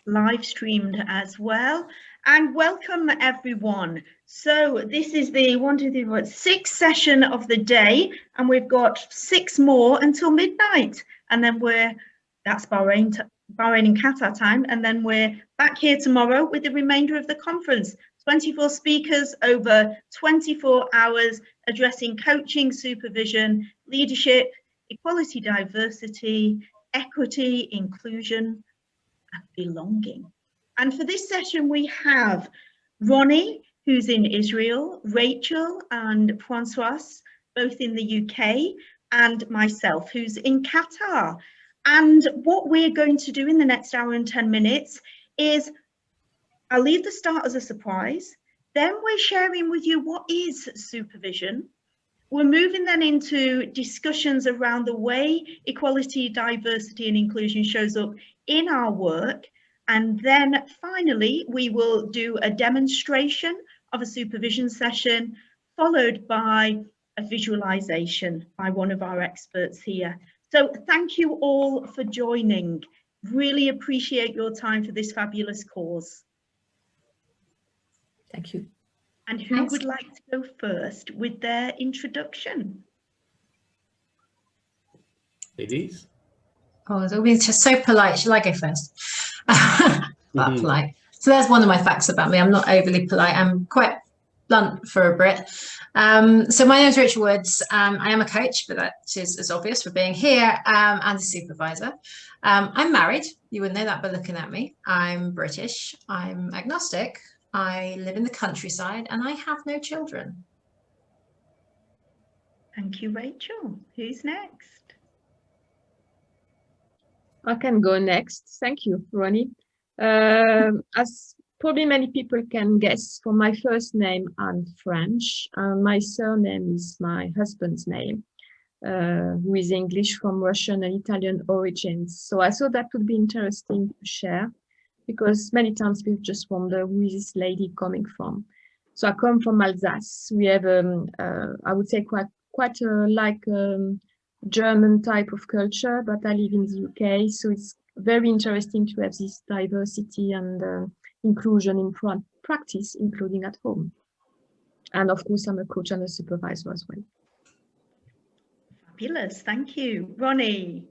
live streamed as well. And welcome everyone. So this is the 6th session of the day, and we've got 6 more until midnight, and then that's Bahrain and Qatar time, and then we're back here tomorrow with the remainder of the conference. 24 speakers over 24 hours addressing coaching, supervision, leadership, equality, diversity, equity, inclusion, and belonging. And for this session, we have Rony, who's in Israel, Rachel and Francoise, both in the UK, and myself, who's in Qatar. And what we're going to do in the next hour and 10 minutes is, I'll leave the start as a surprise. Then we're sharing with you what is supervision. We're moving then into discussions around the way equality, diversity and inclusion shows up in our work. And then finally, we will do a demonstration of a supervision session, followed by a visualization by one of our experts here. So thank you all for joining. Really appreciate your time for this fabulous cause. Thank you. And who would like to go first with their introduction? Ladies? Oh, it's always just so polite. Shall I go first? Polite. So there's one of my facts about me. I'm not overly polite. I'm quite blunt for a Brit. So my name is Rachel Woods. I am a coach, but that is as obvious for being here, and a supervisor. I'm married. You wouldn't know that by looking at me. I'm British. I'm agnostic. I live in the countryside and I have no children. Thank you, Rachel. Who's next? I can go next. Thank you, Rony. As probably many people can guess, from my first name, I'm French. My surname is my husband's name, who is English from Russian and Italian origins. So I thought that would be interesting to share, because many times people just wonder, who is this lady coming from? So I come from Alsace. We have, I would say, quite a German type of culture, but I live in the UK, so it's very interesting to have this diversity and inclusion in practice, including at home. And of course, I'm a coach and a supervisor as well. Fabulous, thank you. Rony?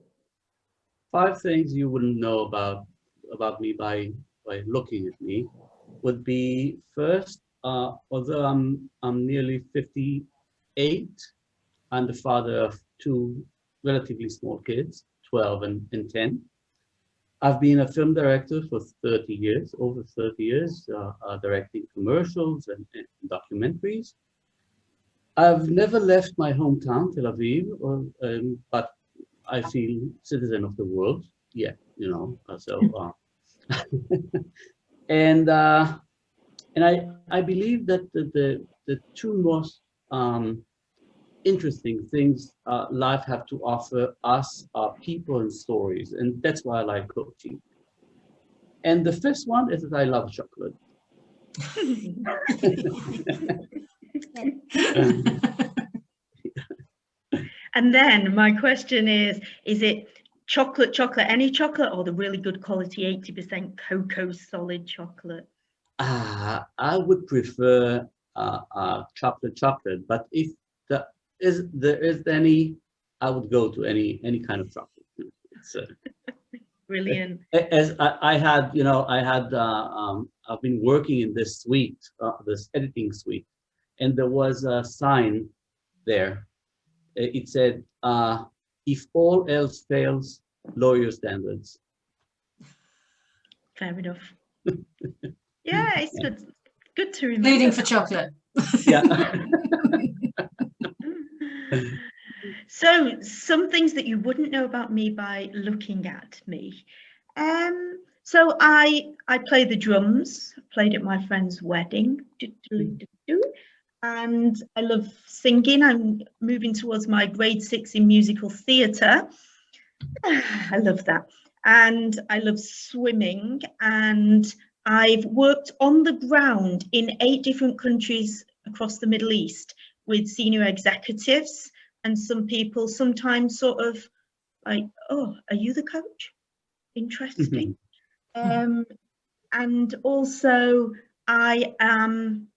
5 things you wouldn't know about me by looking at me would be, first, although I'm nearly 58, I'm the father of 2 relatively small kids, 12 and 10. I've been a film director for 30 years, over 30 years, directing commercials and documentaries. I've never left my hometown, Tel Aviv, but I feel citizen of the world. Yeah, you know, so. And I believe that the 2 most interesting things life have to offer us are people and stories, and that's why I like coaching. And the 5th one is that I love chocolate. And then my question is it chocolate, any chocolate, or the really good quality 80% cocoa solid chocolate? I would prefer chocolate, but if there is any, I would go to any kind of chocolate. It's, brilliant. As I had, you know, I've been working in this suite, this editing suite, and there was a sign there. It said, if all else fails, lower your standards. Fair enough. Yeah, it's good to remember. Leading for chocolate. Yeah. So some things that you wouldn't know about me by looking at me. So I play the drums, played at my friend's wedding, and I love singing. I'm moving towards my grade 6 in musical theatre. I love that. And I love swimming, and I've worked on the ground in 8 different countries across the Middle East with senior executives, and some people sometimes sort of like, oh, are you the coach? Interesting. and also I'm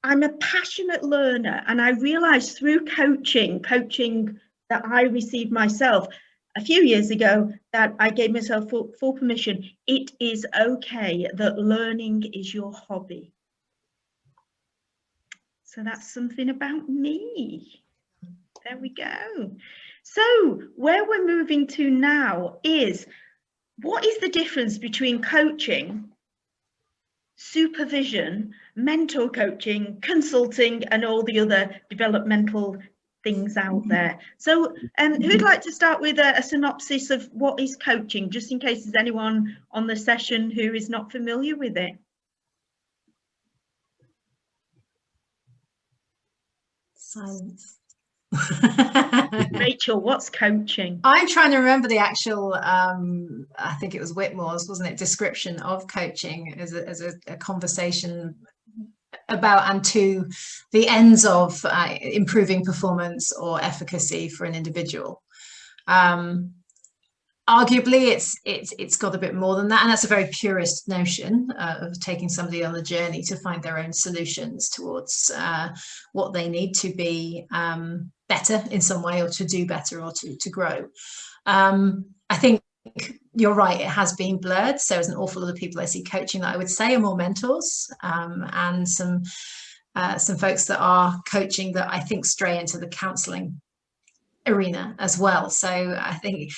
a passionate learner, and I realized through coaching that I received myself a few years ago, that I gave myself full permission. It is okay that learning is your hobby. So that's something about me. There we go. So where we're moving to now is, what is the difference between coaching, supervision, mentor coaching, consulting, and all the other developmental things out there? So who'd like to start with a synopsis of what is coaching, just in case there's anyone on the session who is not familiar with it? Silence. Rachel, what's coaching? I'm trying to remember the actual, I think it was Whitmore's, wasn't it, description of coaching as a conversation about and to the ends of improving performance or efficacy for an individual. Arguably, it's got a bit more than that, and that's a very purist notion of taking somebody on a journey to find their own solutions towards what they need to be better in some way, or to do better, or to grow. I think you're right, it has been blurred. So there's an awful lot of people I see coaching that I would say are more mentors, and some folks that are coaching that I think stray into the counselling arena as well. So I think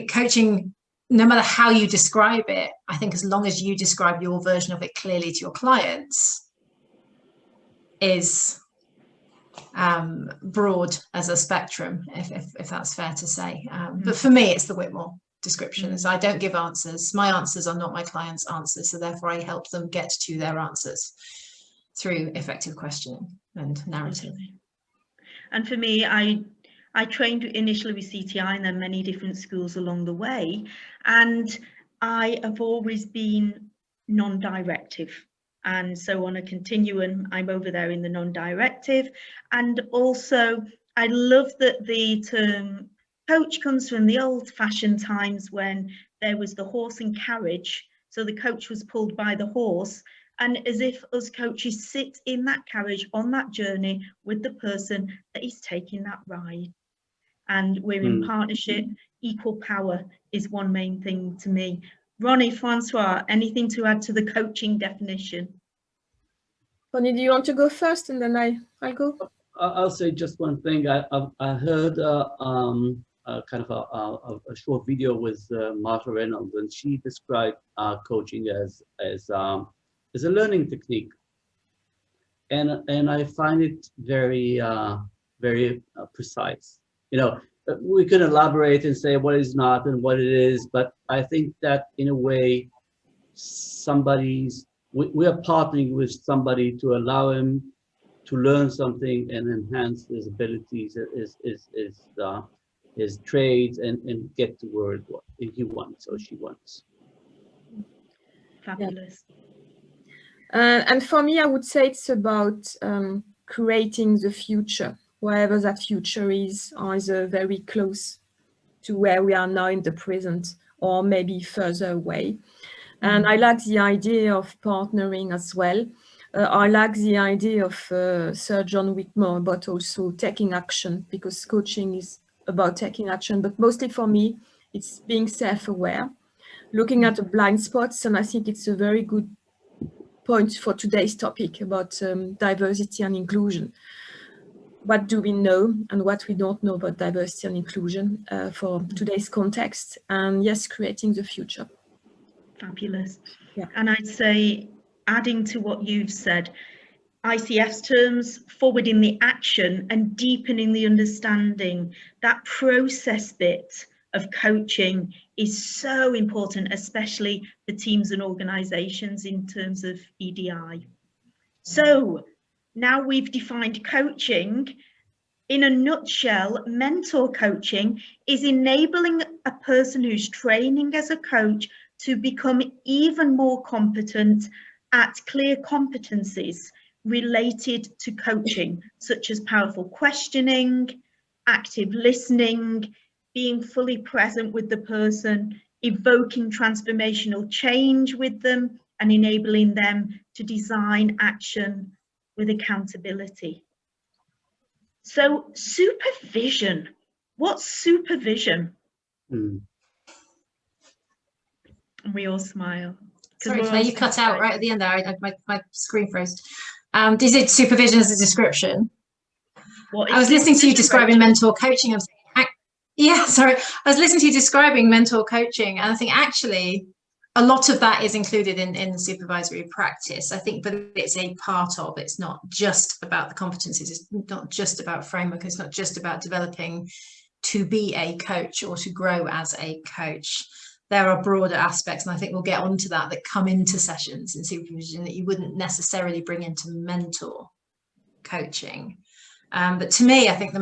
coaching, no matter how you describe it, I think as long as you describe your version of it clearly to your clients, is broad as a spectrum, if that's fair to say. But for me, it's the Whitmore description. So I don't give answers. My answers are not my clients' answers, so therefore I help them get to their answers through effective questioning and narrative. And for me, I trained initially with CTI and then many different schools along the way, and I have always been non-directive. And so on a continuum, I'm over there in the non-directive. And also, I love that the term coach comes from the old-fashioned times when there was the horse and carriage. So the coach was pulled by the horse, and as if us coaches sit in that carriage on that journey with the person that is taking that ride. And we're in partnership. Equal power is one main thing to me. Rony, Francoise, anything to add to the coaching definition? Rony, do you want to go first, and then I'll go? I'll say just one thing. I heard kind of a short video with Martha Reynolds, and she described coaching as a learning technique, and I find it very precise. You know, we can elaborate and say what is not and what it is, but I think that in a way, we are partnering with somebody to allow him to learn something and enhance his abilities, his trades, and get to where he wants or she wants. Fabulous. And for me, I would say it's about creating the future, wherever that future is, either very close to where we are now in the present, or maybe further away. And I like the idea of partnering as well. I like the idea of Sir John Whitmore about also taking action, because coaching is about taking action. But mostly for me, it's being self-aware, looking at the blind spots. And I think it's a very good point for today's topic about diversity and inclusion. What do we know and what we don't know about diversity and inclusion for today's context? And yes, creating the future. Fabulous. Yeah. And I'd say, adding to what you've said, ICF's terms, forwarding the action and deepening the understanding, that process bit of coaching is so important, especially for teams and organizations in terms of EDI. So now we've defined coaching. In a nutshell, mentor coaching is enabling a person who's training as a coach to become even more competent at clear competencies related to coaching, such as powerful questioning, active listening, being fully present with the person, evoking transformational change with them, and enabling them to design action with accountability. So supervision, what's supervision? Mm. And we all smile. Sorry, Claire, you cut out right at the end there. My screen froze. Did you say supervision as a description? I was listening to you describing mentor coaching. I was saying, yeah, sorry. I was listening to you describing mentor coaching, and I think actually a lot of that is included in supervisory practice, I think, but it's a part of, it's not just about the competencies, it's not just about framework, it's not just about developing to be a coach or to grow as a coach. There are broader aspects, and I think we'll get onto that come into sessions in supervision that you wouldn't necessarily bring into mentor coaching. But to me, I think the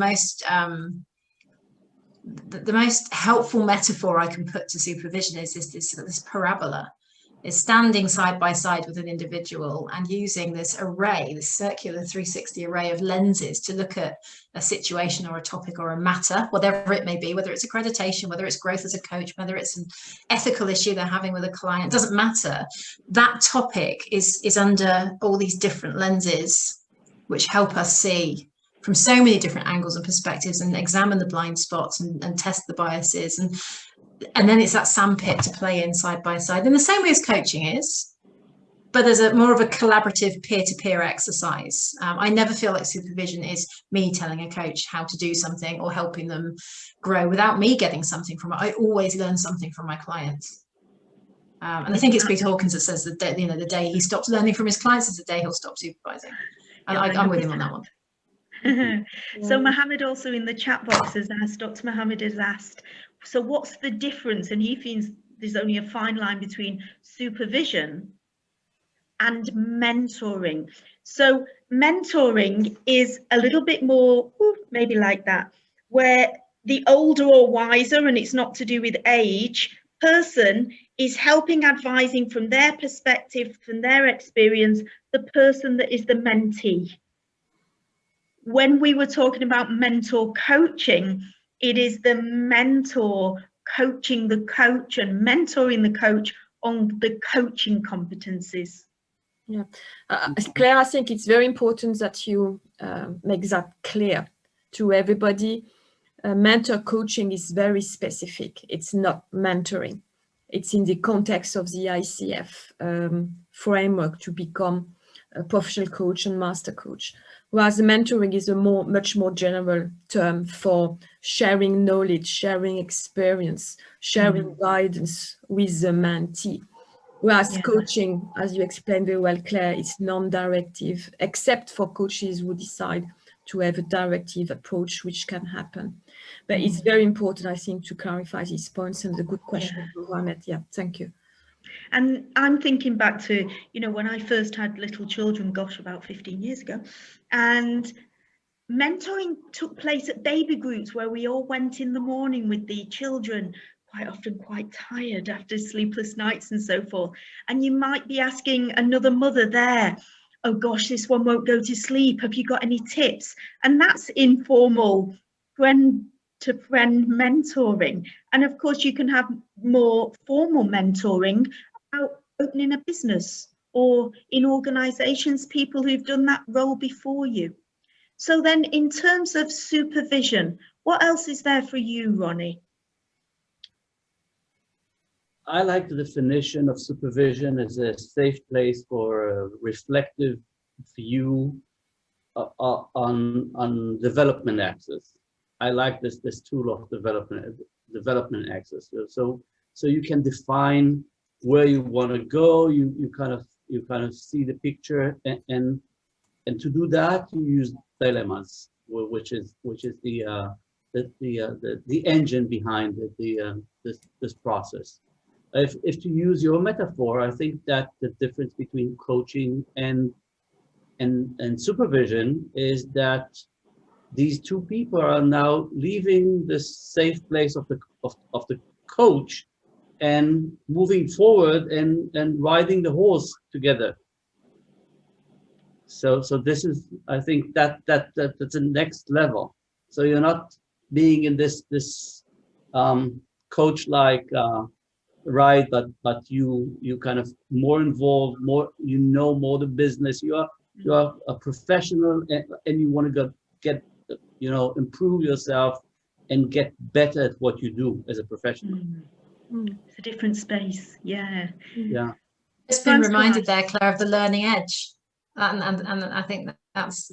most helpful metaphor I can put to supervision is this parabola. Is standing side by side with an individual and using this array, this circular 360 array of lenses to look at a situation or a topic or a matter, whatever it may be, whether it's accreditation, whether it's growth as a coach, whether it's an ethical issue they're having with a client, doesn't matter. That topic is under all these different lenses, which help us see from so many different angles and perspectives and examine the blind spots and test the biases. And then it's that sandpit to play in side by side in the same way as coaching is, but there's more of a collaborative peer-to-peer exercise. I never feel like supervision is me telling a coach how to do something or helping them grow without me getting something from it. I always learn something from my clients. And I think it's Peter Hawkins that says that the day he stops learning from his clients is the day he'll stop supervising. And I'm with him on that one. So Mohammed also in the chat box has asked, Dr. Mohammed has asked, so what's the difference? And he thinks there's only a fine line between supervision and mentoring. So mentoring is a little bit more, maybe like that, where the older or wiser, and it's not to do with age, person is helping, advising from their perspective, from their experience, the person that is the mentee. When we were talking about mentor coaching, it is the mentor coaching the coach and mentoring the coach on the coaching competencies. Yeah, Claire, I think it's very important that you make that clear to everybody. Mentor coaching is very specific. It's not mentoring. It's in the context of the ICF framework to become a professional coach and master coach. Whereas mentoring is a much more general term for sharing knowledge, sharing experience, sharing guidance with the mentee. Whereas coaching, as you explained very well, Claire, is non-directive, except for coaches who decide to have a directive approach, which can happen. But it's very important, I think, to clarify these points, and a good question, Mohammed. Yeah, thank you. And I'm thinking back to, when I first had little children, gosh, about 15 years ago, and mentoring took place at baby groups where we all went in the morning with the children, quite often quite tired after sleepless nights and so forth. And you might be asking another mother there, oh gosh, this one won't go to sleep. Have you got any tips? And that's informal friend-to-friend mentoring. And of course, you can have more formal mentoring about opening a business or in organizations, people who've done that role before you. So then in terms of supervision, what else is there for you, Rony? I like the definition of supervision as a safe place for a reflective view on development access. I like this tool of development access. So you can define where you want to go. You kind of see the picture, and to do that you use dilemmas, which is the engine behind this process. If to use your metaphor, I think that the difference between coaching and supervision is that these two people are now leaving the safe place of the coach and moving forward and riding the horse together. So this is, I think that's the next level. So you're not being in this coach-like right, but you kind of more involved, more, you know, more the business. You are a professional, and you want to get, you know, improve yourself and get better at what you do as a professional. It's a different space. Yeah. Yeah. Just been reminded there, Claire, of the learning edge, and I think that's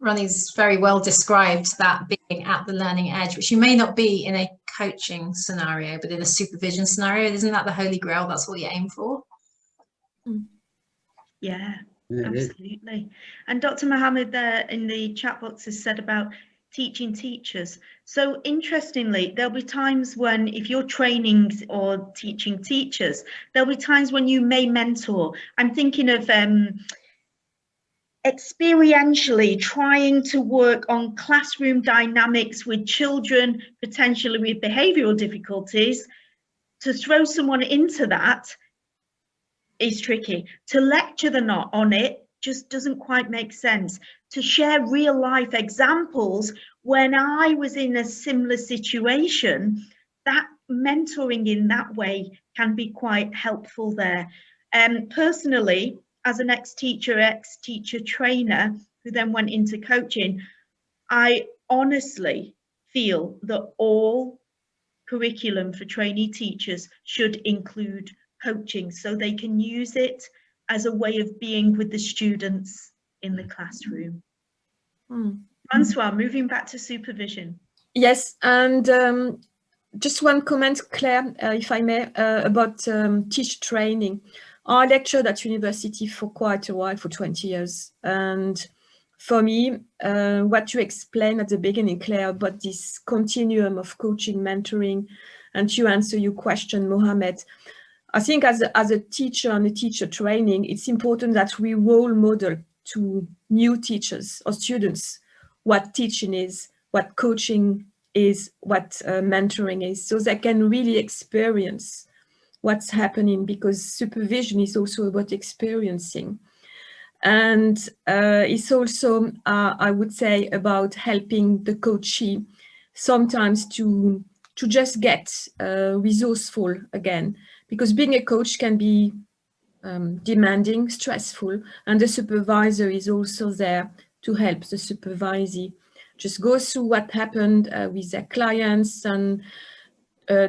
Rony's very well described, that being at the learning edge, which you may not be in a coaching scenario, but in a supervision scenario. Isn't that the holy grail? That's what you aim for. Yeah, absolutely. And Dr. Mohammed there in the chat box has said about teaching teachers. So interestingly, there'll be times when, if you're training or teaching teachers, there'll be times when you may mentor. I'm thinking of experientially trying to work on classroom dynamics with children, potentially with behavioural difficulties. To throw someone into that is tricky. To lecture them on it just doesn't quite make sense. To share real life examples when I was in a similar situation, that mentoring in that way can be quite helpful there. Personally, as an ex-teacher trainer who then went into coaching, I honestly feel that all curriculum for trainee teachers should include coaching, so they can use it as a way of being with the students in the classroom. Francoise, moving back to supervision. Yes, and just one comment, Claire, if I may, about teacher training. I lectured at university for quite a while, for 20 years. And for me, what you explained at the beginning, Claire, about this continuum of coaching, mentoring, and to answer your question, Mohammed, I think as a teacher and a teacher training, it's important that we role model to new teachers or students what teaching is, what coaching is, what mentoring is, so they can really experience what's happening, because supervision is also about experiencing. And it's also, I would say, about helping the coachee sometimes to just get resourceful again, because being a coach can be demanding, stressful, and the supervisor is also there to help the supervisee just go through what happened with their clients and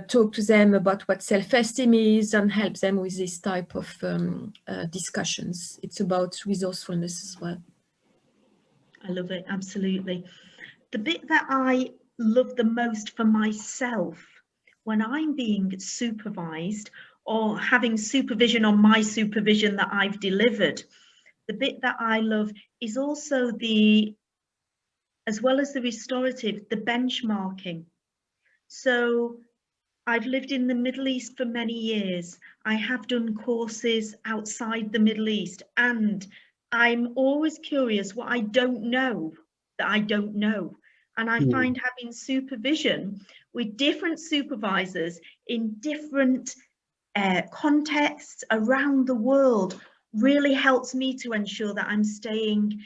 talk to them about what self-esteem is and help them with this type of discussions. It's about resourcefulness as well. I love it, absolutely. The bit that I love the most for myself when I'm being supervised or having supervision on my supervision that I've delivered, the bit that I love is also as well as the restorative, the benchmarking. So I've lived in the Middle East for many years. I have done courses outside the Middle East, and I'm always curious what I don't know that I don't know. And I find having supervision with different supervisors in different contexts around the world really helps me to ensure that I'm staying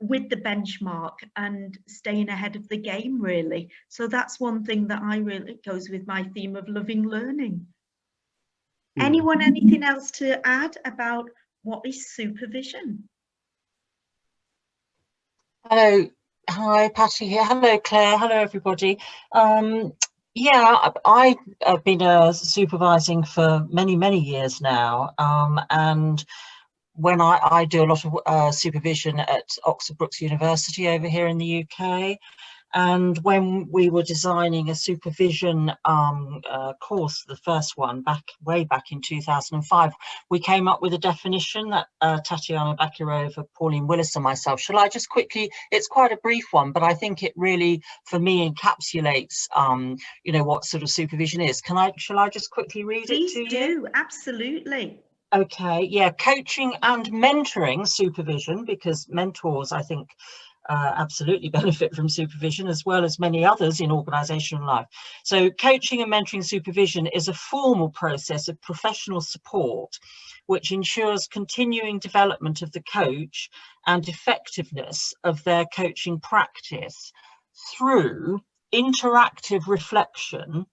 with the benchmark and staying ahead of the game, really. So that's one thing that I really goes with my theme of loving learning. Anyone, anything else to add about what is supervision? Hello, hi, Patty here. Hello, Claire. Hello, everybody. Yeah, I've been supervising for many years now, and when I do a lot of supervision at Oxford Brookes University over here in the UK. And when we were designing a supervision course, the first one way back in 2005, we came up with a definition that Tatiana Bakirova, Pauline Willis and myself, shall I just quickly, it's quite a brief one, but I think it really, for me, encapsulates, you know, what sort of supervision is. Shall I just quickly read it to you? Please do, absolutely. Okay, yeah, coaching and mentoring supervision, because mentors, I think, absolutely benefit from supervision, as well as many others in organisational life. So coaching and mentoring supervision is a formal process of professional support which ensures continuing development of the coach and effectiveness of their coaching practice through interactive reflection,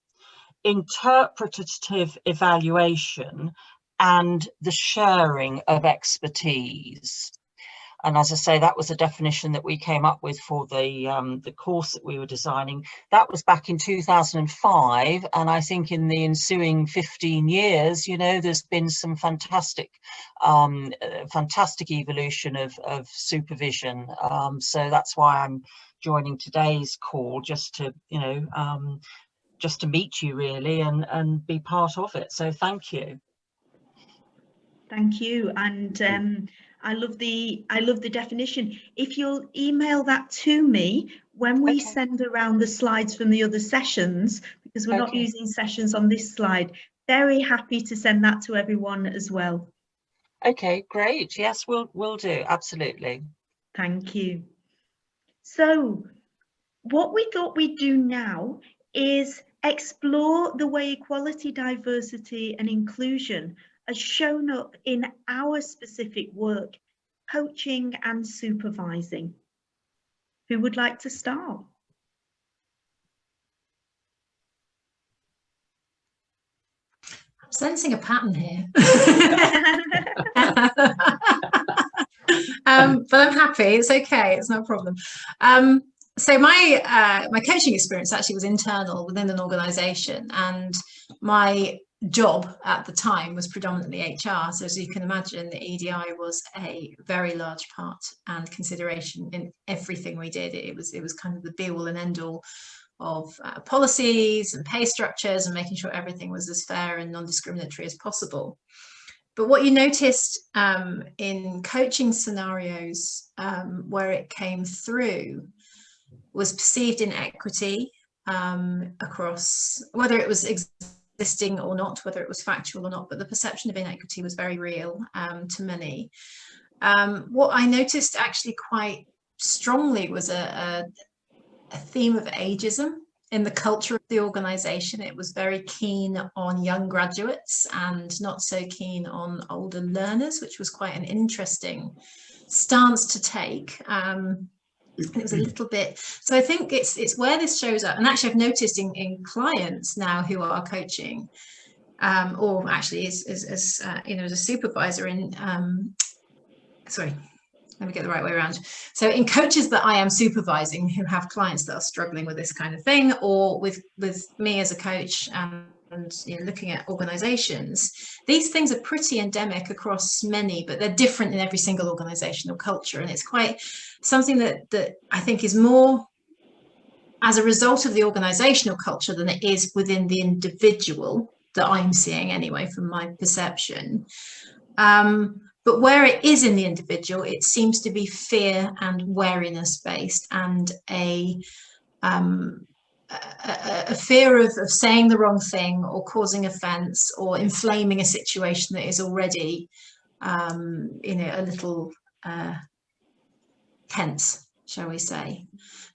interpretative evaluation and the sharing of expertise. And as I say, that was a definition that we came up with for the course that we were designing. That was back in 2005. And I think in the ensuing 15 years, you know, there's been some fantastic evolution of supervision. So that's why I'm joining today's call, just to, you know, just to meet you really and be part of it. So thank you. Thank you. And I love the definition. If you'll email that to me when we send around the slides from the other sessions, because we're not using sessions on this slide, very happy to send that to everyone as well. Okay, great. Yes, we'll do. Absolutely. Thank you. So what we thought we'd do now is explore the way equality, diversity and inclusion has shown up in our specific work, coaching and supervising. Who would like to start? I'm sensing a pattern here. But I'm happy. It's okay. It's no problem. So my coaching experience actually was internal within an organisation, and my job at the time was predominantly HR. So as you can imagine, the EDI was a very large part and consideration in everything we did. It was kind of the be all and end all of policies and pay structures and making sure everything was as fair and non-discriminatory as possible. But what you noticed in coaching scenarios where it came through was perceived inequity across, whether it was existing or not, whether it was factual or not, but the perception of inequity was very real to many. What I noticed actually quite strongly was a theme of ageism in the culture of the organisation. It was very keen on young graduates and not so keen on older learners, which was quite an interesting stance to take. It was a little bit, so I think it's where this shows up. And actually I've noticed in clients now who are coaching, or actually as you know, as a supervisor in, sorry, let me get the right way around. So in coaches that I am supervising who have clients that are struggling with this kind of thing, or with me as a coach and you know, looking at organizations, these things are pretty endemic across many, but they're different in every single organizational culture. And it's quite something that I think is more as a result of the organizational culture than it is within the individual that I'm seeing anyway, from my perception. But where it is in the individual, it seems to be fear and wariness based, and a fear of saying the wrong thing or causing offence or inflaming a situation that is already, you know, a little tense, shall we say.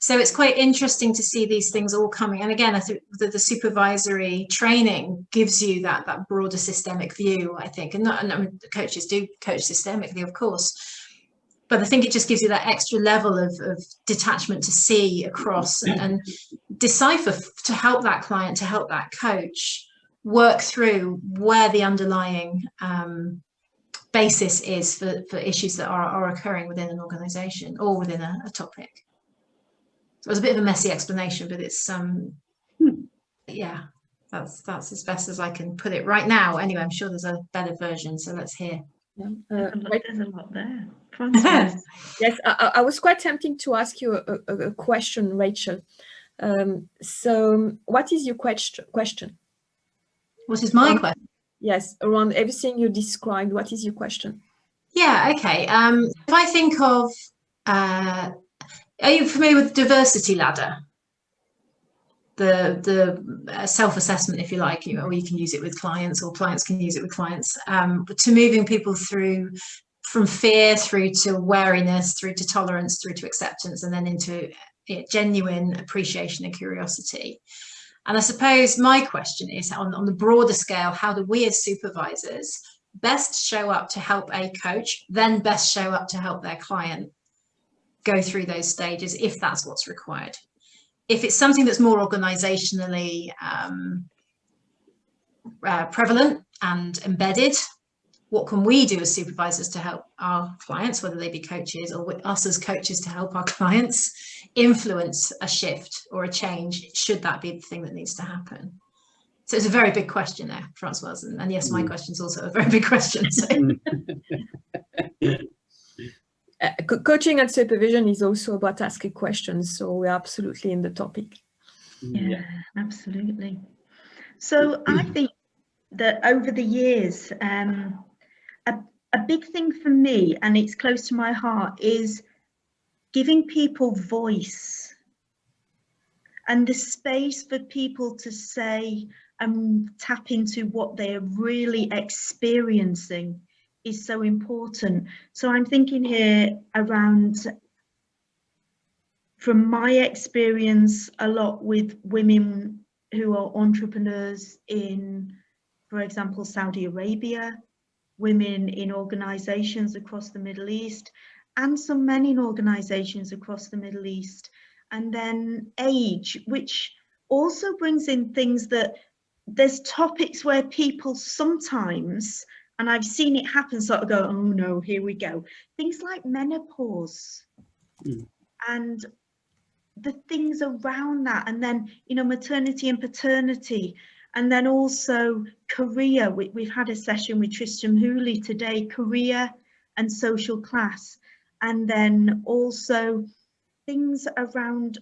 So it's quite interesting to see these things all coming. And again, I think the supervisory training gives you that broader systemic view, I think. And I mean, coaches do coach systemically, of course, but I think it just gives you that extra level of detachment to see across and decipher, to help that client, to help that coach work through where the underlying basis is for issues that are occurring within an organisation or within a topic. So it was a bit of a messy explanation, but it's yeah, that's as best as I can put it right now. Anyway, I'm sure there's a better version, so let's hear. Yeah. There's a lot there. Francoise. Yes, I was quite tempting to ask you a question, Rachel. So what is your question? What is my question? Yes, around everything you described, what is your question? Yeah, okay. If I think of, are you familiar with the diversity ladder? The self-assessment, if you like, or you can use it with clients, or clients can use it with clients, to moving people through from fear through to wariness, through to tolerance, through to acceptance, and then into genuine appreciation and curiosity. And I suppose my question is, on the broader scale, how do we as supervisors best show up to help a coach, then best show up to help their client go through those stages, if that's what's required? If it's something that's more organisationally prevalent and embedded. What can we do as supervisors to help our clients, whether they be coaches or with us as coaches to help our clients influence a shift or a change, should that be the thing that needs to happen? So it's a very big question there, Francoise. And yes, my question is also a very big question. So. Coaching and supervision is also about asking questions. So we're absolutely in the topic. Yeah, absolutely. So I think that over the years, a big thing for me, and it's close to my heart, is giving people voice and the space for people to say and tap into what they're really experiencing is so important. So I'm thinking here around, from my experience, a lot with women who are entrepreneurs in, for example, Saudi Arabia, women in organizations across the Middle East, and some men in organizations across the Middle East, and then age, which also brings in things that there's topics where people sometimes, and I've seen it happen, sort of go, oh no, here we go. Things like menopause and the things around that, and then, you know, maternity and paternity, and then also career. We've had a session with Tristram Hooley today, career and social class, and then also things around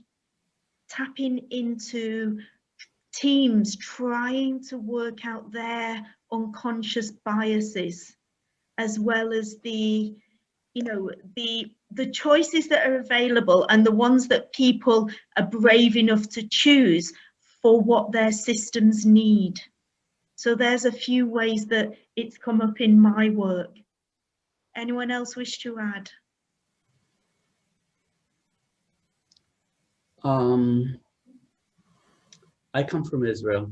tapping into teams trying to work out their unconscious biases, as well as the, you know, the choices that are available and the ones that people are brave enough to choose for what their systems need. So there's a few ways that it's come up in my work. Anyone else wish to add? I come from Israel,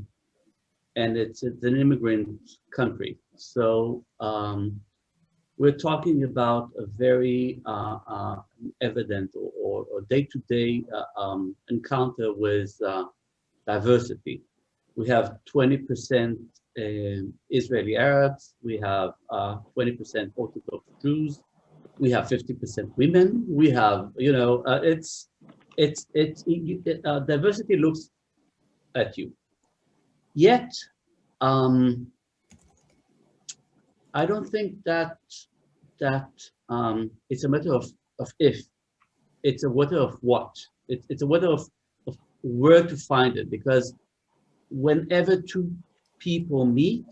and it's an immigrant country. So we're talking about a very evident or day-to-day encounter with diversity. We have 20% Israeli Arabs, we have 20% Orthodox Jews, we have 50% women, we have, you know, diversity looks at you. Yet, I don't think that it's a matter of if, it's a matter of what. It's a matter of where to find it, because whenever two people meet,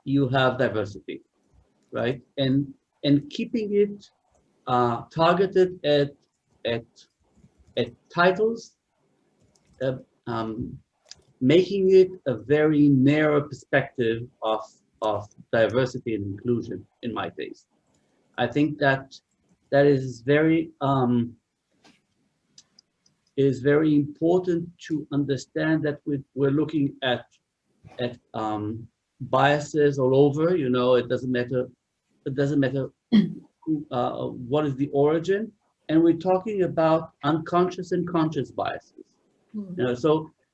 you have diversity, right? And keeping it targeted at titles, making it a very narrow perspective of diversity and inclusion, in my taste. I think that is very important to understand that we're looking at biases all over. You know, it doesn't matter who, what is the origin, and we're talking about unconscious and conscious biases. You know,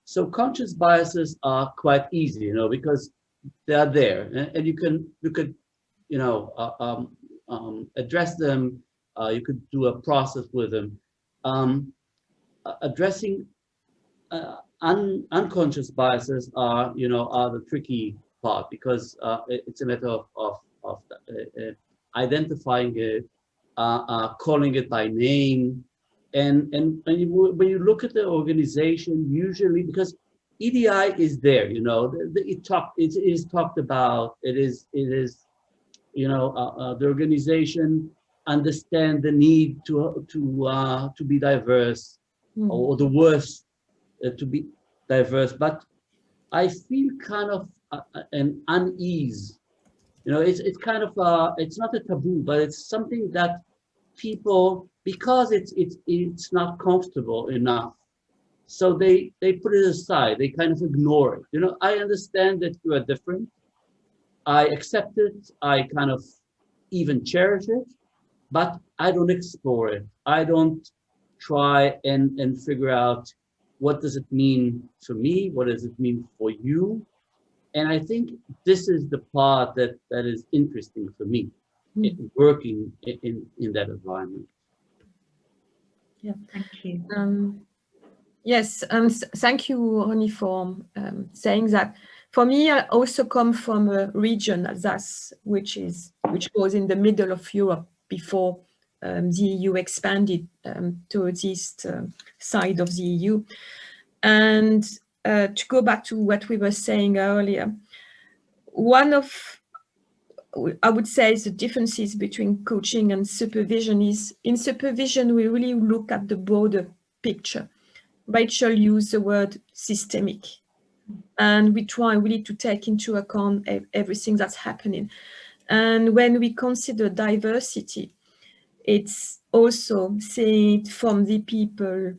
so conscious biases are quite easy, you know, because they are there, and you could, you know, address them. You could do a process with them. Addressing unconscious biases are the tricky part, because it's a matter of identifying it, calling it by name, and when you look at the organization, usually, because EDI is there, you know, it is talked about. It is you know, the organization understand the need to be diverse, or the worst to be diverse, but I feel kind of an unease. You know, it's kind of it's not a taboo, but it's something that people, because it's not comfortable enough, so they put it aside. They kind of ignore it. You know, I understand that you are different. I accept it. I kind of even cherish it, but I don't explore it. I don't try and figure out, what does it mean for me? What does it mean for you? And I think this is the part that is interesting for me, working in that environment. Yeah, thank you. Yes, thank you, Rony, for saying that. For me, I also come from a region, Alsace, which was in the middle of Europe before the EU expanded towards the east side of the EU. And to go back to what we were saying earlier, one of, I would say, the differences between coaching and supervision is, in supervision, we really look at the broader picture. Rachel used the word systemic, and we try really to take into account everything that's happening. And when we consider diversity, it's also seeing it from the people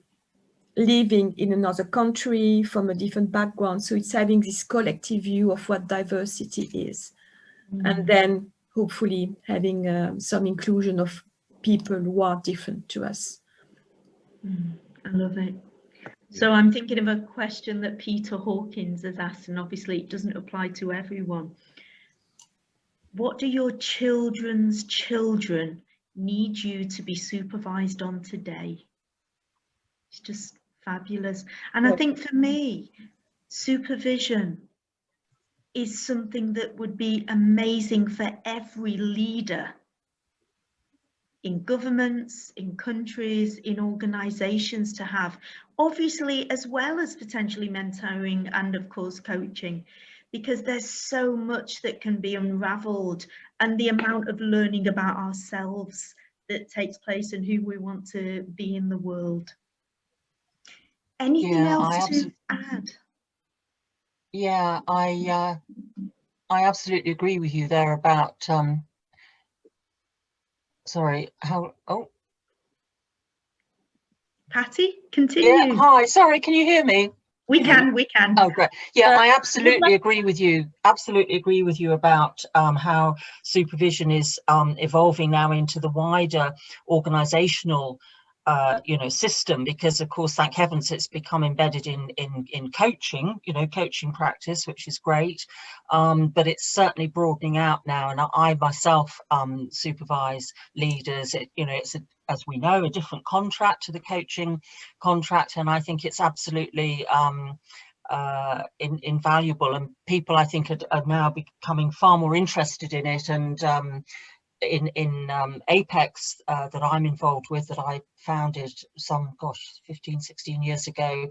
living in another country, from a different background. So it's having this collective view of what diversity is. And then hopefully having some inclusion of people who are different to us. I love it. So I'm thinking of a question that Peter Hawkins has asked, and obviously it doesn't apply to everyone. What do your children's children need you to be supervised on today? It's just fabulous. And I think for me, supervision is something that would be amazing for every leader in governments, in countries, in organizations to have, obviously, as well as potentially mentoring and of course coaching, because there's so much that can be unraveled, and the amount of learning about ourselves that takes place and who we want to be in the world. Anything else to add? Yeah, I absolutely agree with you there about sorry, Patty, continue. Yeah, hi, sorry, can you hear me? We can. Oh, great. Yeah, I absolutely agree with you. Absolutely agree with you about how supervision is evolving now into the wider organizational system, because of course, thank heavens, it's become embedded in coaching, coaching practice, which is great. But it's certainly broadening out now, and I myself supervise leaders. It's as we know, a different contract to the coaching contract, and I think it's absolutely invaluable, and people, I think, are now becoming far more interested in it. And in Apex that I'm involved with, that I founded some 15, 16 years ago,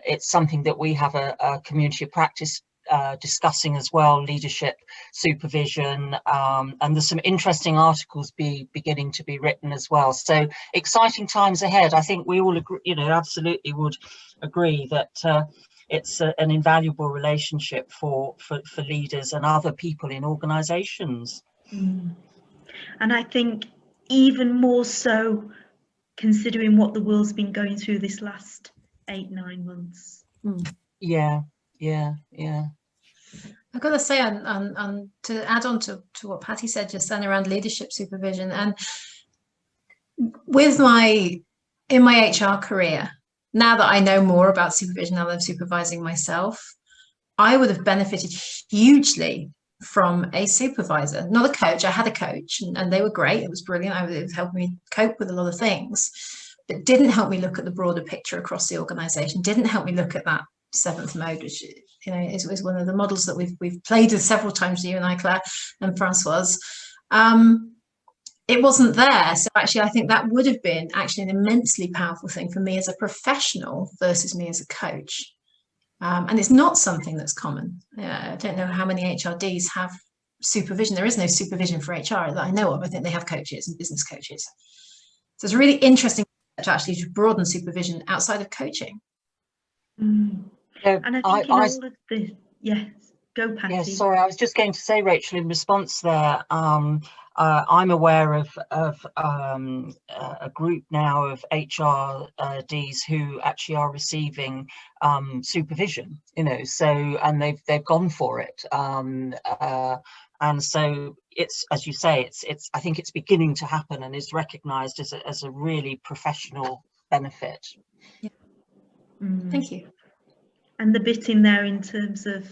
it's something that we have a community of practice discussing as well, leadership, supervision, and there's some interesting articles beginning to be written as well. So exciting times ahead. I think we all agree, absolutely would agree that it's an invaluable relationship for leaders and other people in organizations. And I think even more so considering what the world's been going through this last 8-9 months. Yeah. I've got to say, to add on to what Patty said just then around leadership supervision, and in my HR career, now that I know more about supervision, now that I'm supervising myself, I would have benefited hugely from a supervisor, not a coach. I had a coach, and they were great. It was brilliant. It helped me cope with a lot of things, but didn't help me look at the broader picture across the organization, didn't help me look at that seventh mode, which is one of the models that we've played with several times, you and I, Claire and Francoise. It wasn't there. So actually, I think that would have been actually an immensely powerful thing for me as a professional versus me as a coach. And it's not something that's common. I don't know how many HRDs have supervision. There is no supervision for HR that I know of. I think they have coaches and business coaches. So it's really interesting to actually broaden supervision outside of coaching. And I think all of this, yes, go Patty. Yes, sorry, I was just going to say, Rachel, in response there, I'm aware of a group now of HRDs who actually are receiving supervision, so, and they've gone for it. And so it's, as you say, it's I think it's beginning to happen and is recognised as a really professional benefit. Yeah. Thank you. And the bit in there in terms of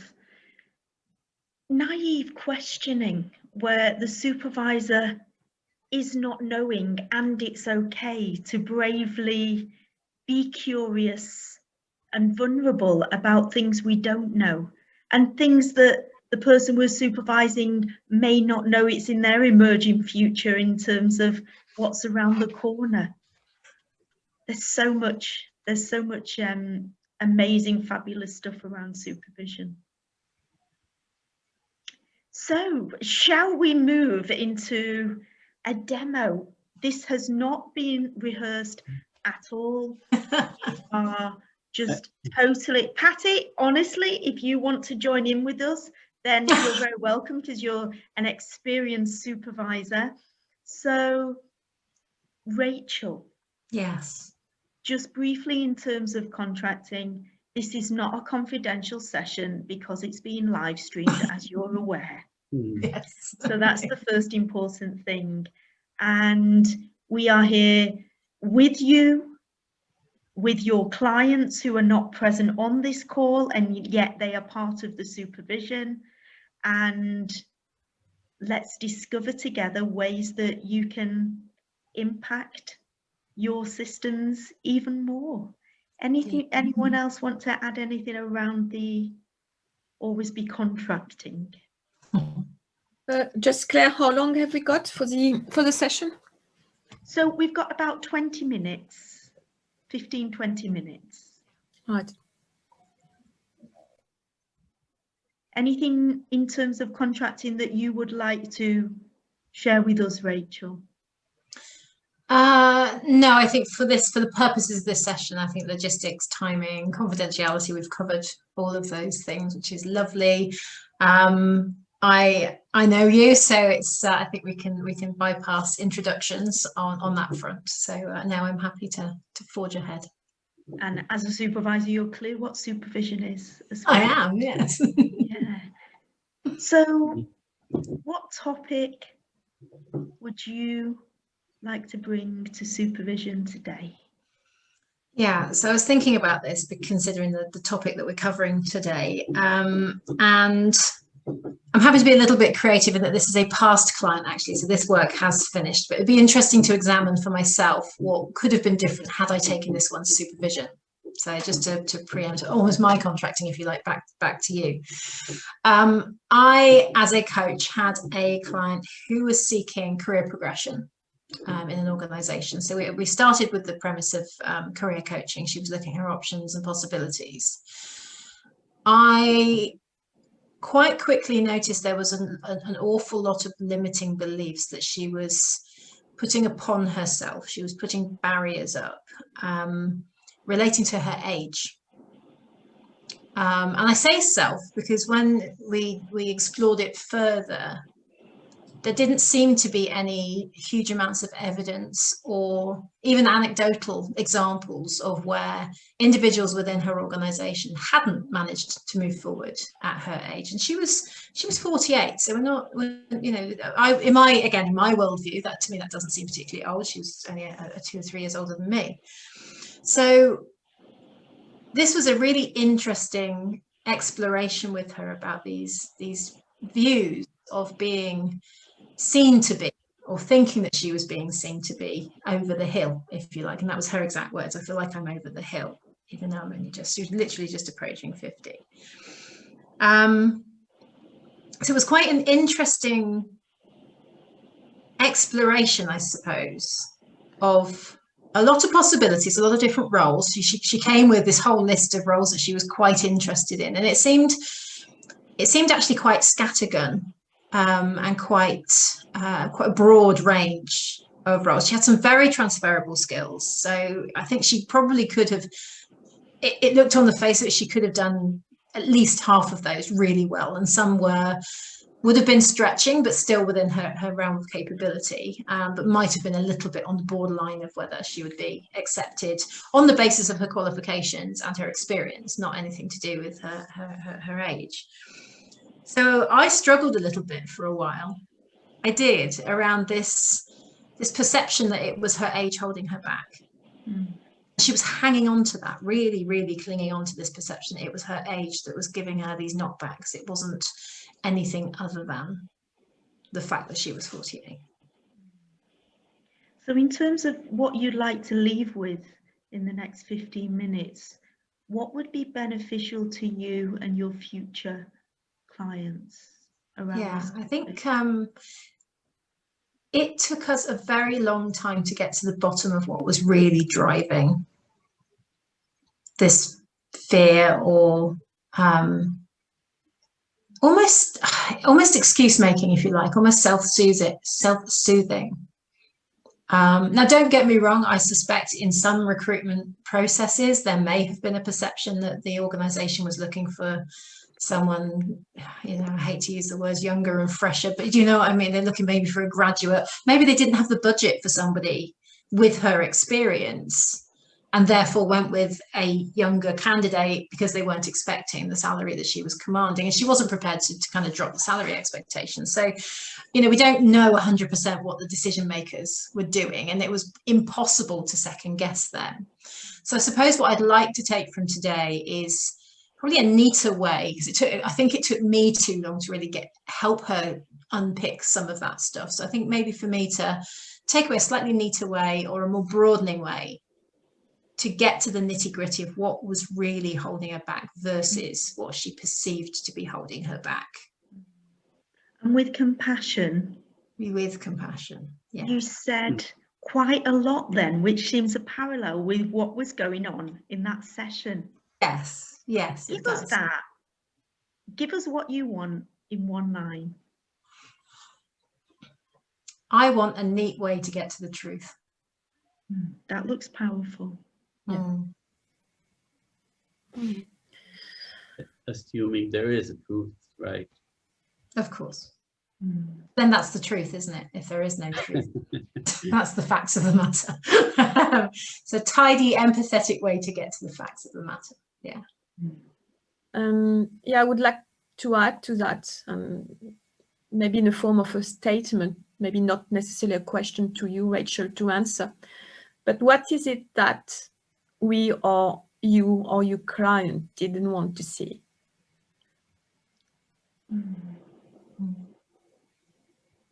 naive questioning where the supervisor is not knowing, and it's okay to bravely be curious and vulnerable about things we don't know, and things that the person we're supervising may not know it's in their emerging future in terms of what's around the corner. There's so much amazing, fabulous stuff around supervision. So shall we move into a demo? This has not been rehearsed at all. We are just totally, Patty, honestly, if you want to join in with us, then you're very welcome, because you're an experienced supervisor. So Rachel. Yes. Just briefly, in terms of contracting, this is not a confidential session because it's being live streamed, as you're aware. Yes. So that's the first important thing. And we are here with you, with your clients who are not present on this call, and yet they are part of the supervision. And let's discover together ways that you can impact your systems even more. Anything, anyone else want to add anything around the always be contracting? Just Claire, how long have we got for the session? So we've got about 20 minutes, 15, 20 minutes. Right. Anything in terms of contracting that you would like to share with us, Rachel? No, I think for the purposes of this session, I think logistics, timing, confidentiality, we've covered all of those things, which is lovely. I know you, so it's I think we can bypass introductions on that front. So now I'm happy to forge ahead. And as a supervisor, you're clear what supervision is as well. I am, yes. Yeah. So what topic would you like to bring to supervision today? Yeah, so I was thinking about this, but considering the topic that we're covering today, and I'm happy to be a little bit creative in that this is a past client, actually, so this work has finished, but it'd be interesting to examine for myself what could have been different had I taken this one to supervision. So just to preempt almost my contracting, if you like, back to you. I, as a coach, had a client who was seeking career progression in an organisation. So we started with the premise of career coaching. She was looking at her options and possibilities. I quite quickly noticed there was an awful lot of limiting beliefs that she was putting upon herself. She was putting barriers up relating to her age. And I say self because when we explored it further, there didn't seem to be any huge amounts of evidence or even anecdotal examples of where individuals within her organisation hadn't managed to move forward at her age. And she was 48, so we're not, you know, in my worldview, that to me that doesn't seem particularly old. She was only 2 or 3 years older than me. So this was a really interesting exploration with her about these views of being seen to be, or thinking that she was being seen to be over the hill, if you like. And that was her exact words. I feel like I'm over the hill, even though I'm only she was literally just approaching 50. So it was quite an interesting exploration, I suppose, of a lot of possibilities, a lot of different roles. She came with this whole list of roles that she was quite interested in, and it seemed actually quite scattergun. And quite a broad range of roles. She had some very transferable skills. So I think she probably could have, it looked on the face of it, she could have done at least half of those really well. And some would have been stretching, but still within her realm of capability, but might have been a little bit on the borderline of whether she would be accepted on the basis of her qualifications and her experience, not anything to do with her age. So I struggled a little bit for a while. I did, around this perception that it was her age holding her back. Mm. She was hanging on to that, really, really clinging on to this perception. It was her age that was giving her these knockbacks. It wasn't anything other than the fact that she was 48. So in terms of what you'd like to leave with in the next 15 minutes, what would be beneficial to you and your future clients around this? I think it took us a very long time to get to the bottom of what was really driving this fear, or almost excuse making, if you like, almost self-soothing. Now, don't get me wrong, I suspect in some recruitment processes there may have been a perception that the organization was looking for someone, you know, I hate to use the words younger and fresher, but you know what I mean? They're looking maybe for a graduate. Maybe they didn't have the budget for somebody with her experience, and therefore went with a younger candidate because they weren't expecting the salary that she was commanding, and she wasn't prepared to kind of drop the salary expectations. So, you know, we don't know 100% what the decision makers were doing, and it was impossible to second guess them. So I suppose what I'd like to take from today is probably a neater way, because I think it took me too long to really help her unpick some of that stuff. So I think maybe for me to take away a slightly neater way, or a more broadening way, to get to the nitty-gritty of what was really holding her back versus what she perceived to be holding her back. And with compassion. With compassion, yeah. You said quite a lot then, which seems a parallel with what was going on in that session. Yes. Give us that. Give us what you want in one line. I want a neat way to get to the truth. That looks powerful. Yeah. Assuming there is a truth, right? Of course. Then that's the truth, isn't it? If there is no truth, that's the facts of the matter. So tidy, empathetic way to get to the facts of the matter. Yeah. I would like to add to that, maybe in the form of a statement, maybe not necessarily a question to you, Rachel, to answer, but what is it that we or you or your client didn't want to see?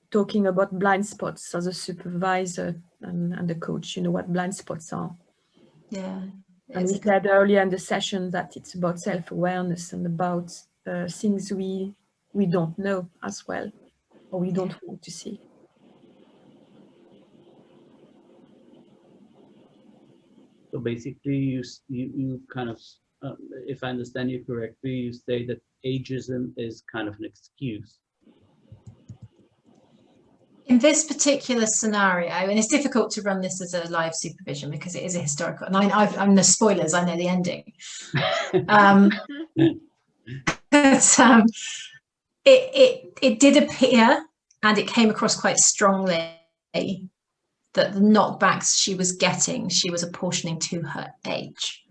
Talking about blind spots as a supervisor and a coach, you know what blind spots are. Yeah. And we said earlier in the session that it's about self-awareness and about things we don't know as well, or we don't want to see. So basically, you kind of, if I understand you correctly, you say that ageism is kind of an excuse. In this particular scenario, and it's difficult to run this as a live supervision because it is a historical, and I'm the spoilers, I know the ending. But, it did appear, and it came across quite strongly, that the knockbacks she was getting, she was apportioning to her age.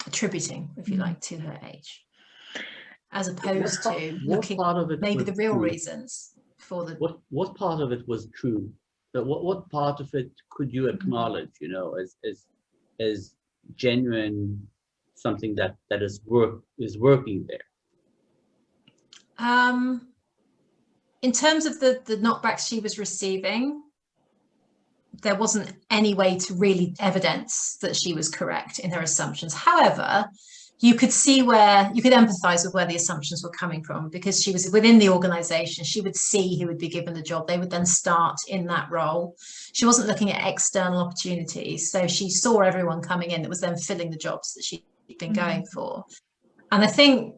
Attributing, if you like, to her age. As opposed to looking at maybe the real reasons for the... What part of it was true? What part of it could you acknowledge, you know, as genuine, something that is working there? In terms of the knockbacks she was receiving, there wasn't any way to really evidence that she was correct in her assumptions. However, you could see where you could empathize with where the assumptions were coming from, because she was within the organization. She would see who would be given the job. They would then start in that role. She wasn't looking at external opportunities. So she saw everyone coming in that was then filling the jobs that she'd been going for. And I think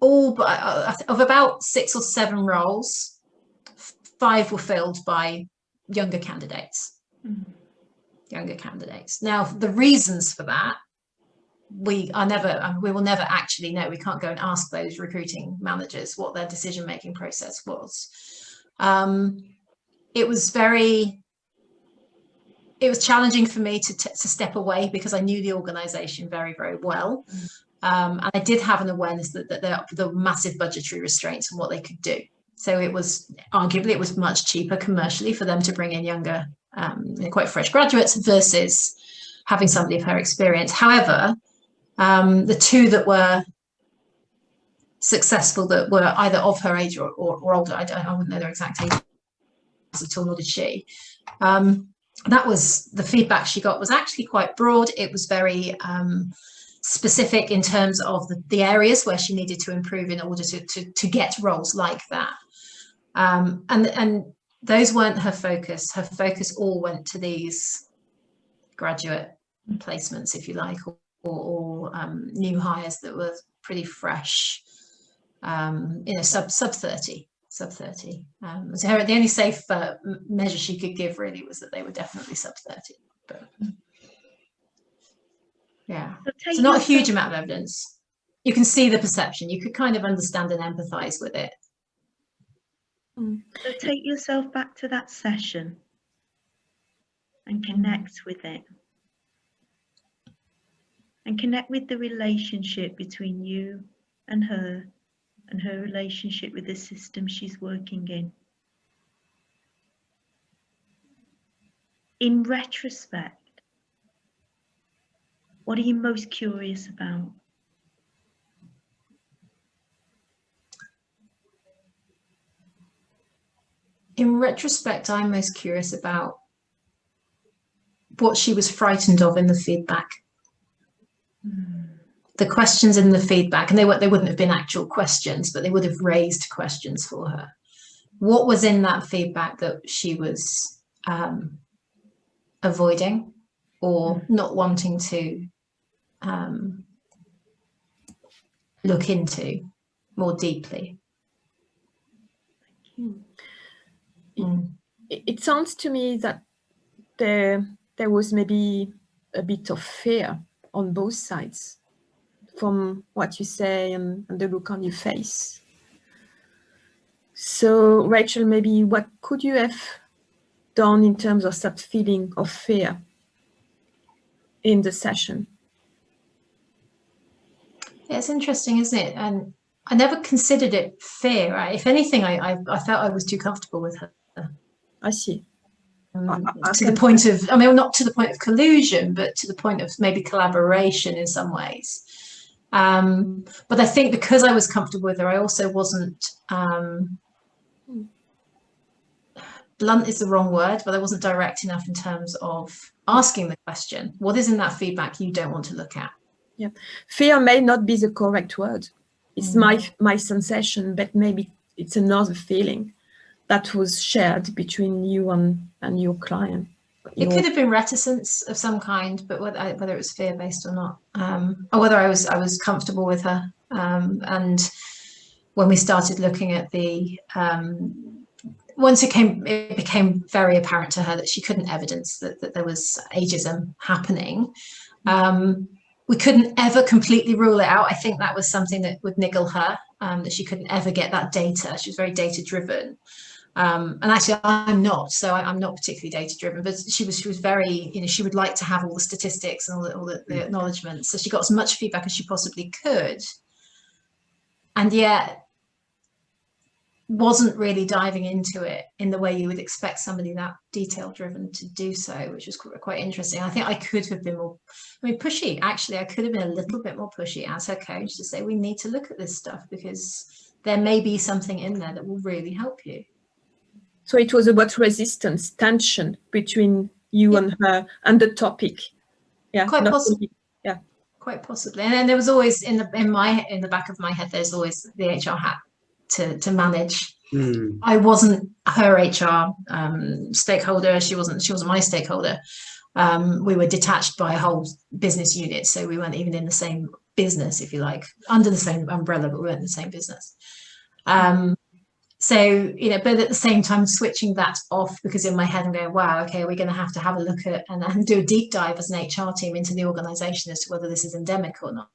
of about 6 or 7 roles, 5 were filled by younger candidates. Younger candidates. Now, the reasons for that, we will never actually know. We can't go and ask those recruiting managers what their decision-making process was. It was challenging for me to step away, because I knew the organization very, very well. And I did have an awareness that the massive budgetary restraints on what they could do. So it was arguably, it was much cheaper commercially for them to bring in younger, quite fresh graduates versus having somebody of her experience. However, the 2 that were successful that were either of her age or older. I wouldn't know their exact age at all, nor did she. That was the feedback she got was actually quite broad. It was very specific in terms of the areas where she needed to improve in order to get roles like that. And those weren't her focus. Her focus all went to these graduate placements, if you like, or new hires that were pretty fresh, sub 30. So the only safe measure she could give really was that they were definitely sub 30. But yeah, so not a huge amount of evidence. You can see the perception. You could kind of understand and empathise with it. So take yourself back to that session and connect with it. And connect with the relationship between you and her relationship with the system she's working in. In retrospect, what are you most curious about? In retrospect, I'm most curious about what she was frightened of in the feedback. The questions in the feedback, and they wouldn't have been actual questions, but they would have raised questions for her. What was in that feedback that she was avoiding or not wanting to look into more deeply? It sounds to me that there was maybe a bit of fear on both sides from what you say and the look on your face. So Rachel, maybe what could you have done in terms of that feeling of fear in the session? Yeah, it's interesting, isn't it? And I never considered it fear. If anything, I felt I was too comfortable with her. I see. To the point of, I mean, not to the point of collusion, but to the point of maybe collaboration in some ways. But I think because I was comfortable with her, I also wasn't, blunt is the wrong word, but I wasn't direct enough in terms of asking the question, what is in that feedback you don't want to look at? Yeah, fear may not be the correct word. It's my sensation, but maybe it's another feeling that was shared between you and your client. It could have been reticence of some kind, but whether it was fear-based or not, or whether I was comfortable with her. And when we started looking at the, once it became very apparent to her that she couldn't evidence that there was ageism happening, we couldn't ever completely rule it out. I think that was something that would niggle her, that she couldn't ever get that data. She was very data-driven. And actually I'm not, so I'm not particularly data driven, but she was very, she would like to have all the statistics and all the acknowledgements. So she got as much feedback as she possibly could, and yet wasn't really diving into it in the way you would expect somebody that detail driven to do so, which was quite interesting. I think I could have been more, pushy. Actually, I could have been a little bit more pushy as her coach to say, we need to look at this stuff because there may be something in there that will really help you. So it was about resistance, tension between you and her and the topic. Yeah, quite possibly. Yeah, quite possibly. And then there was always in the back of my head, there's always the HR hat to manage. I wasn't her HR stakeholder. She wasn't my stakeholder. We were detached by a whole business unit, so we weren't even in the same business, if you like, under the same umbrella, but we weren't in the same business. So, but at the same time, switching that off, because in my head I'm going, wow, okay, we're going to have a look at and do a deep dive as an HR team into the organisation as to whether this is endemic or not.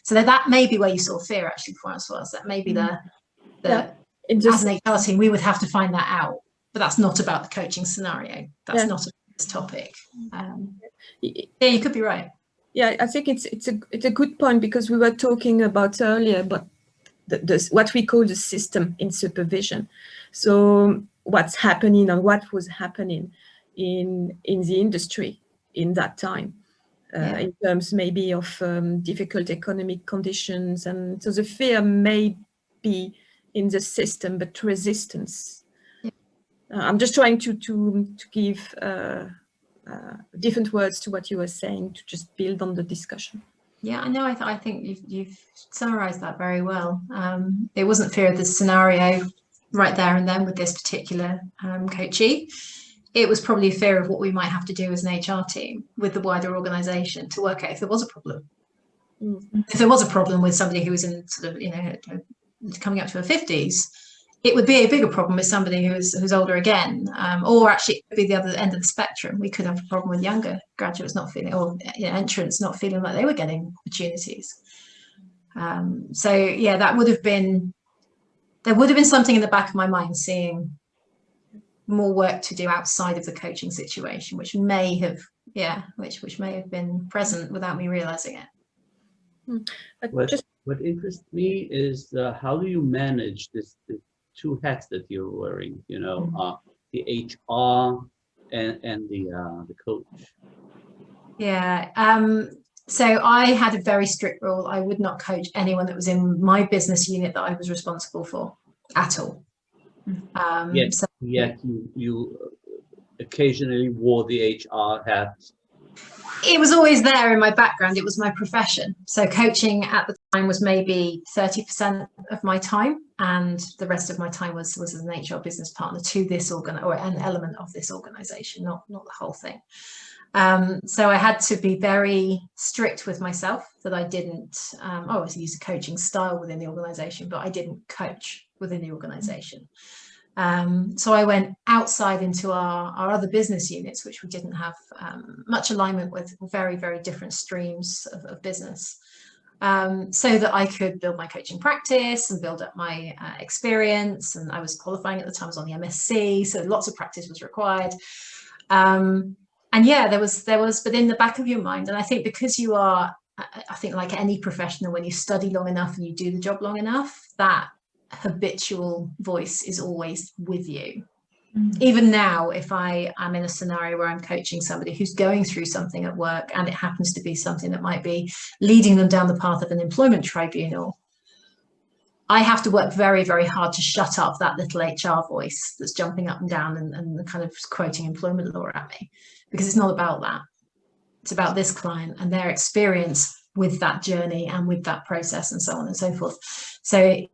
So that may be where you saw fear, actually, Francoise. That may be as an HR team, we would have to find that out. But that's not about the coaching scenario. That's not about this topic. Yeah, you could be right. Yeah, I think it's a good point, because we were talking about earlier, but what we call the system in supervision. So what's happening and what was happening in the industry in that time. in terms maybe of difficult economic conditions, and so the fear may be in the system, but resistance. I'm just trying to give different words to what you were saying, to just build on the discussion. Yeah, I know. I think you've summarised that very well. It wasn't fear of the scenario right there and then with this particular coachee. It was probably fear of what we might have to do as an HR team with the wider organisation to work out if there was a problem. If there was a problem with somebody who was in sort of, you know, coming up to her 50s, it would be a bigger problem with somebody who's older again, or actually it could be the other end of the spectrum. We could have a problem with younger graduates not feeling, or entrants not feeling like they were getting opportunities. So yeah, that would have been, there would have been something in the back of my mind, seeing more work to do outside of the coaching situation, which may have, which may have been present without me realizing it. What interests me is how do you manage the two hats that you're wearing? You know, the HR and the coach. Yeah. So I had a very strict rule. I would not coach anyone that was in my business unit that I was responsible for at all. Yet you occasionally wore the HR hat. It was always there in my background. It was my profession. So coaching at the time was maybe 30% of my time, and the rest of my time was as an HR business partner to this or an element of this organization, not the whole thing. So I had to be very strict with myself that I didn't, I always use a coaching style within the organization, but I didn't coach within the organization. So I went outside into our other business units, which we didn't have much alignment with, very, very different streams of business, so that I could build my coaching practice and build up my experience. And I was qualifying at the time, I was on the MSc, so lots of practice was required. And yeah, there was, but in the back of your mind, and I think because you are, I think like any professional, when you study long enough and you do the job long enough, that habitual voice is always with you. Even now, if I am in a scenario where I'm coaching somebody who's going through something at work, and it happens to be something that might be leading them down the path of an employment tribunal, I have to work very, very hard to shut up that little HR voice that's jumping up and down and kind of quoting employment law at me, because it's not about that. It's about this client and their experience with that journey and with that process and so on and so forth. So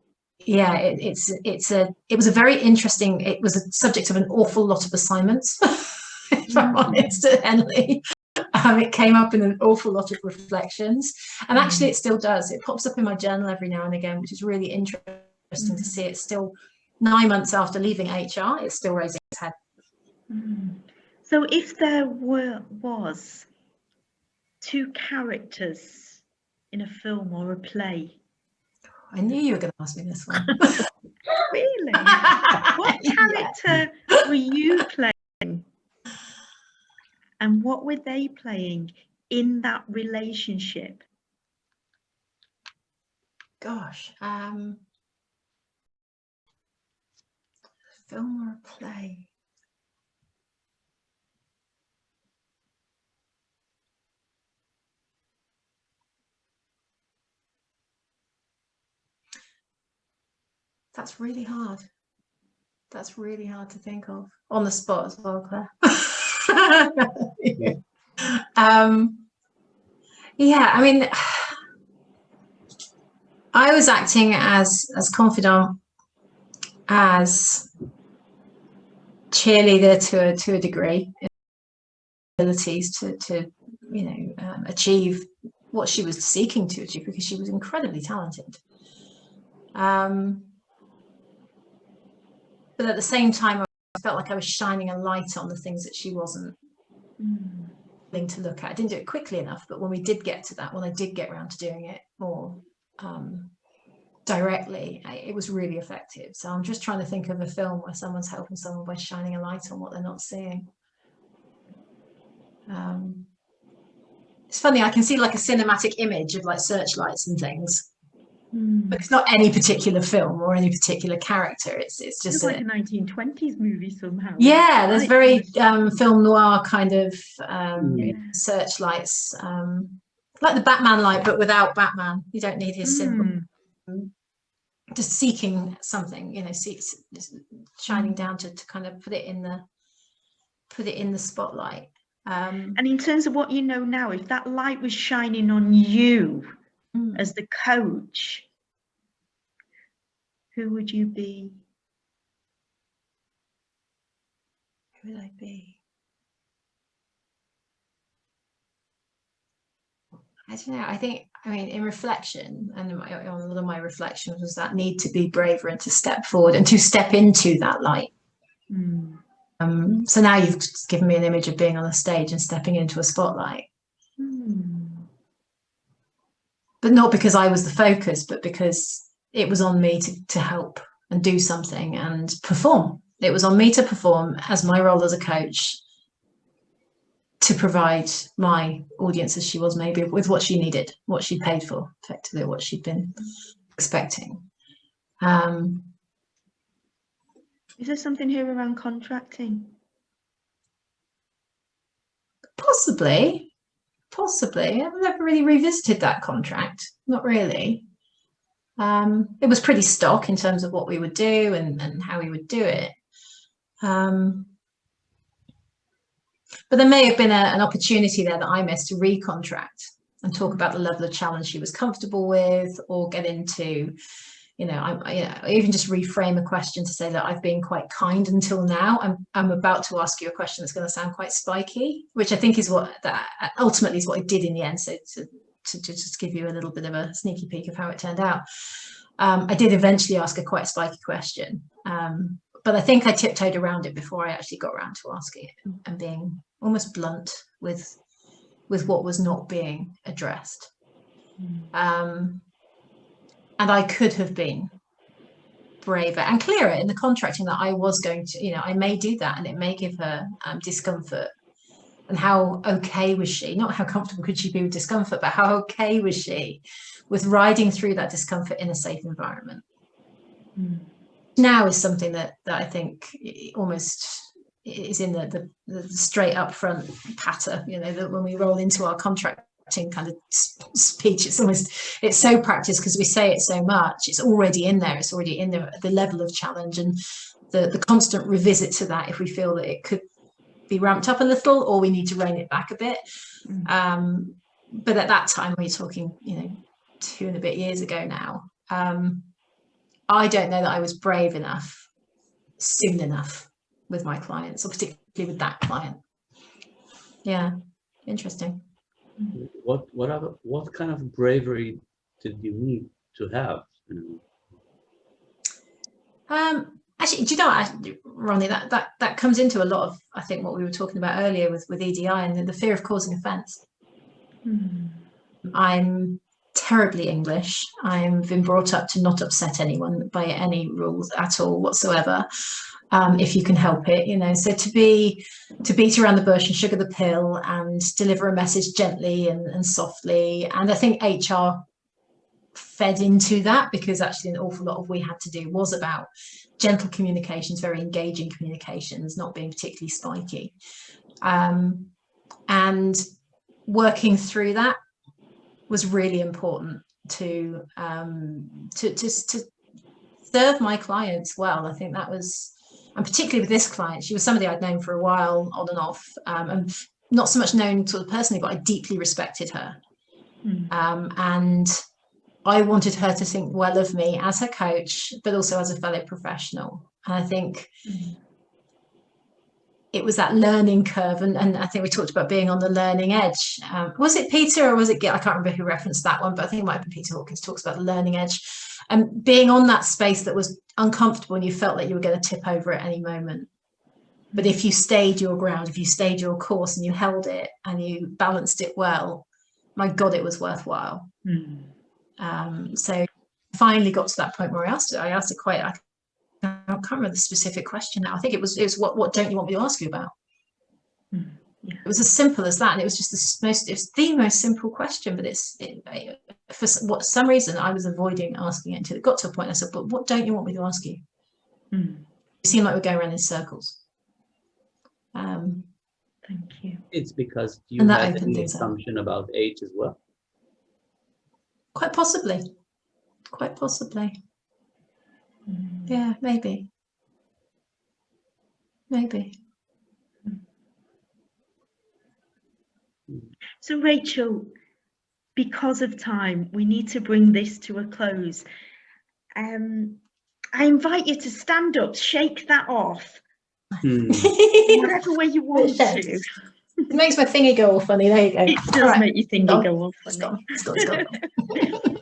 yeah, it was a very interesting, it was a subject of an awful lot of assignments, if I'm honest, Henley. It came up in an awful lot of reflections, and actually it still does. It pops up in my journal every now and again, which is really interesting to see. It's still 9 months after leaving HR, it's still raising its head. So if there was two characters in a film or a play, I knew you were going to ask me this one. Really? What character were you playing? And what were they playing in that relationship? Gosh, film or a play? That's really hard. That's really hard to think of on the spot as well, Claire. Yeah, I mean, I was acting as confidant, as cheerleader to a degree, abilities to you know, achieve what she was seeking to achieve, because she was incredibly talented. But at the same time, I felt like I was shining a light on the things that she wasn't willing to look at. I didn't do it quickly enough, but when we did get to that, when I did get around to doing it more directly, it was really effective. So I'm just trying to think of a film where someone's helping someone by shining a light on what they're not seeing. It's funny, I can see like a cinematic image of like searchlights and things, But it's not any particular film or any particular character. It's just like a 1920s movie somehow. Yeah, there's very film noir kind of Yeah. searchlights, like the Batman light, but without Batman. You don't need his symbol. Just seeking something, you know, shining down to kind of put it in the spotlight. And in terms of what you know now, if that light was shining on you as the coach, who would you be? Who would I be? I don't know. I mean, in reflection, and a lot of my reflections was that need to be braver and to step forward and to step into that light. So now you've just given me an image of being on a stage and stepping into a spotlight. But not because I was the focus, but because it was on me to help and do something and perform. It was on me to perform as my role as a coach, to provide my audience as she was, maybe with what she needed, what she paid for, effectively, what she'd been expecting. Is there something here around contracting? Possibly. I've never really revisited that contract, not really. It was pretty stock in terms of what we would do and how we would do it. But there may have been an opportunity there that I missed to recontract and talk about the level of challenge she was comfortable with, or get into, I even just reframe a question to say that I've been quite kind until now. I'm about to ask you a question that's going to sound quite spiky, which I think is ultimately is what I did in the end. So to just give you a little bit of a sneaky peek of how it turned out, I did eventually ask a quite spiky question. But I think I tiptoed around it before I actually got around to asking it and being almost blunt with what was not being addressed. And I could have been braver and clearer in the contracting that I was going to, I may do that and it may give her discomfort. And how okay was she? Not how comfortable could she be with discomfort, but how okay was she with riding through that discomfort in a safe environment? Now is something that I think almost is in the straight up front patter, that when we roll into our contracting kind of speech, it's so practiced because we say it so much. It's already in there. It's already in there at the level of challenge and the constant revisit to that if we feel that it could be ramped up a little or we need to rein it back a bit. But at that time, we're talking, 2 and a bit years ago now. I don't know that I was brave enough soon enough with my clients, or particularly with that client. Yeah, interesting. What kind of bravery did you need to have? Actually, do you know what, Rony, that comes into a lot of, I think, what we were talking about earlier with EDI and the fear of causing offence. I'm terribly English. I've been brought up to not upset anyone by any rules at all whatsoever, if you can help it, so to beat around the bush and sugar the pill and deliver a message gently and softly. And I think HR fed into that, because actually an awful lot of we had to do was about gentle communications, very engaging communications, not being particularly spiky, and working through that was really important to serve my clients well. I think that was, and particularly with this client, she was somebody I'd known for a while on and off, and not so much known sort of personally, but I deeply respected her. And I wanted her to think well of me as her coach, but also as a fellow professional. And I think it was that learning curve, and I think we talked about being on the learning edge. Was it Peter or was it Gil? I can't remember who referenced that one, but I think it might have been Peter Hawkins talks about the learning edge and being on that space that was uncomfortable and you felt like you were going to tip over at any moment. But if you stayed your ground, if you stayed your course and you held it and you balanced it well, my God, it was worthwhile. So I finally got to that point where I asked it quite, I can't remember the specific question now. I think it was what don't you want me to ask you about? It was as simple as that, and it was just the most simple question, but it for some reason, I was avoiding asking it until it got to a point. I said, but what don't you want me to ask you? Mm. You seem like we're going around in circles. Thank you. It's because you And that had opened the things up. assumption about age as well. Quite possibly. Quite possibly. Mm. Yeah, maybe. Maybe. So Rachel, because of time, we need to bring this to a close. I invite you to stand up, shake that off, whatever way you want to. It makes my thingy go all funny. There you go. It does make your thingy go all It's funny. gone.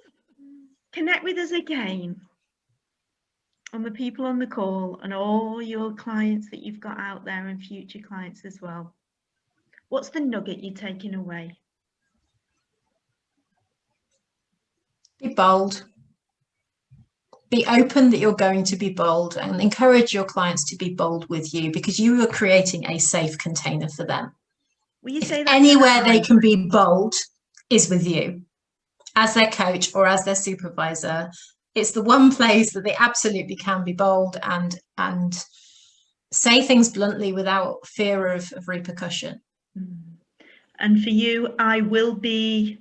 Connect with us again, on the people on the call and all your clients that you've got out there and future clients as well. What's the nugget you're taking away? Be bold. Be open that you're going to be bold, and encourage your clients to be bold with you, because you are creating a safe container for them. Will you If say that anywhere they can be bold is with you as their coach or as their supervisor. It's the one place that they absolutely can be bold and say things bluntly without fear of repercussion. And for you, I will be...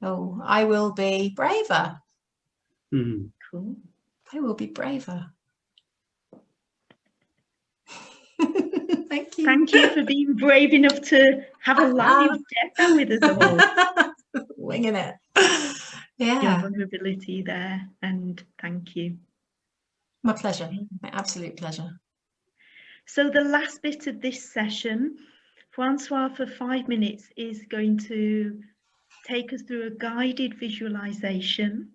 Oh, I will be braver. Cool. I will be braver. Thank you. Thank you for being brave enough to have a live demo with us all. Winging it. Your Yeah. vulnerability there, and thank you. My pleasure. My absolute pleasure. So the last bit of this session, Francoise for 5 minutes is going to take us through a guided visualization,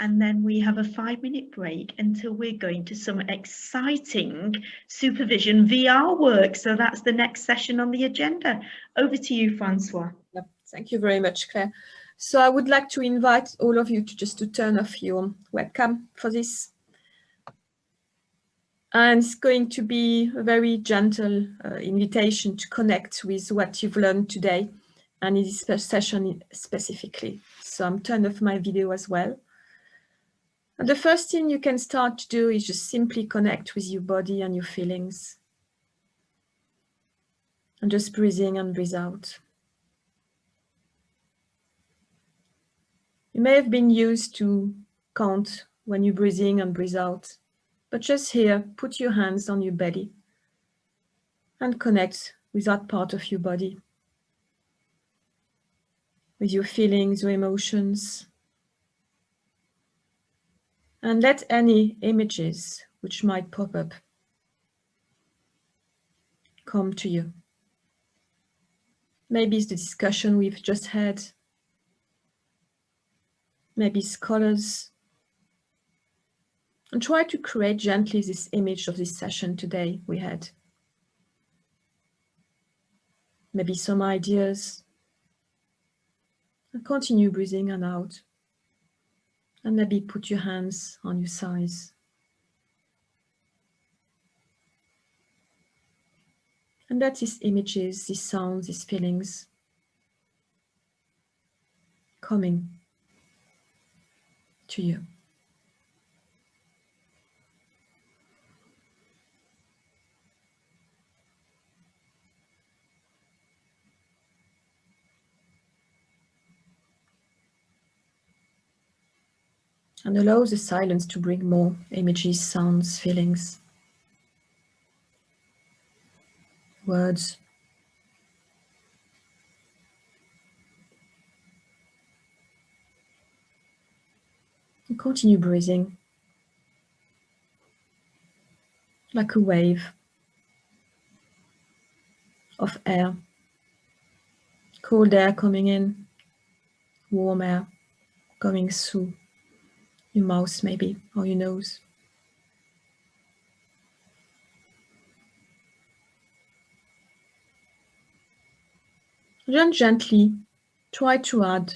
and then we have a 5-minute break until we're going to some exciting supervision VR work. So that's the next session on the agenda. Over to you, Francoise. Yep. Thank you very much, Claire. So I would like to invite all of you to turn off your webcam for this. And it's going to be a very gentle invitation to connect with what you've learned today and in this session specifically. So I'm turning off my video as well. And the first thing you can start to do is just simply connect with your body and your feelings. And just breathe in and breathe out. You may have been used to count when you breathe in and breathe out, but just here, put your hands on your belly and connect with that part of your body, with your feelings, your emotions, and let any images which might pop up come to you. Maybe it's the discussion we've just had. Maybe it's colors. And try to create gently this image of this session today we had. Maybe some ideas. And continue breathing in and out. And maybe put your hands on your sides. And let these images, these sounds, these feelings coming to you. And allow the silence to bring more images, sounds, feelings, words. And continue breathing like a wave of air, cold air coming in, warm air going through your mouth maybe, or your nose. Then gently try to add